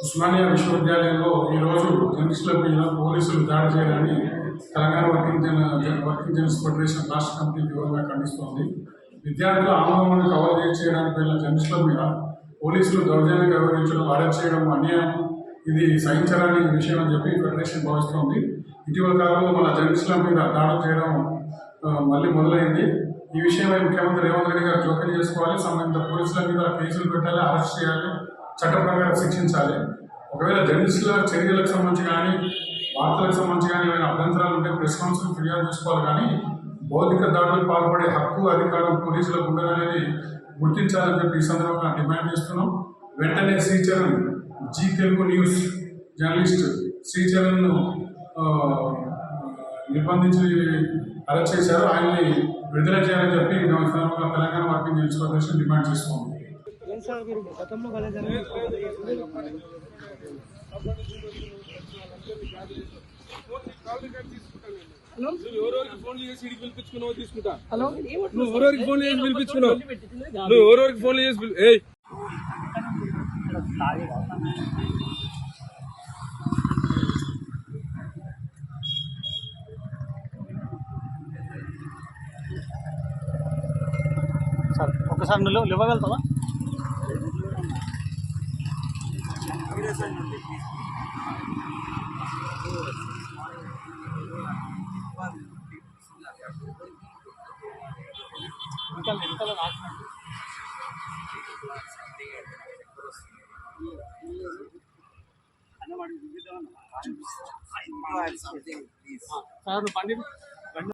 ఉస్మానియా విశ్వవిద్యాలయంలో ఈరోజు జర్నలిస్టుల మీద పోలీసులు దాడి చేయాలని తెలంగాణ వర్కింగ్ జర్నలిస్ట్ ఫెడరేషన్ రాష్ట్ర కమిటీ తీవ్రంగా ఖండిస్తోంది. విద్యార్థుల ఆందోళనను కవర్ చేయడానికి వెళ్ళిన జర్నలిస్టుల మీద పోలీసులు దౌర్జన్యంగా వ్యవహరించడం, అరెస్ట్ చేయడం అన్యాయం. ఇది సహించరాని విషయం అని చెప్పి ఫెడరేషన్ భావిస్తోంది. ఇటీవల కాలంలో మన జర్నలిస్టుల మీద దాడులు చేయడం మళ్ళీ మొదలైంది. ఈ విషయమై ముఖ్యమంత్రి రేవంత్ రెడ్డి గారు జోక్యం చేసుకోవాలి. సంబంధిత పోలీసుల మీద కేసులు పెట్టాలి, అరెస్ట్ చేయాలి, చట్ట ప్రకారం శిక్షించాలి. ఒకవేళ జర్నలిస్టుల చర్యలకు సంబంధించి కానీ వార్తలకు సంబంధించి కానీ ఏమైనా అభ్యంతరాలు ఉంటే ప్రెస్ కౌన్సిల్ ఫిర్యాదు చేసుకోవాలి. కానీ భౌతిక దాడులకు పాల్పడే హక్కు, అధికారం పోలీసులకు ఉండదనేది గుర్తించాలని చెప్పి ఈ సందర్భంగా డిమాండ్ చేస్తున్నాం. వెంటనే శ్రీచరణ్ జీ తెలుగు న్యూస్ జర్నలిస్ట్ శ్రీచరణ్ను నిర్బంధించి అరెస్ట్ చేశారు. ఆయన్ని విడుదల చేయాలని చెప్పి Telangana working journalist federation demand చేస్తున్నాం. ఎవరెవరికి ఫోన్లు చేసి పిలిపించుకున్నావు తీసుకుంటా. నువ్వు ఎవరెవరికి ఫోన్లు చేసి పిలిపించుకున్నావు, నువ్వు ఎవరెవరికి ఫోన్లు చేసి సార్ ఒకసారి నువ్వు ఇవ్వగలుగుతావా? సార్ పండి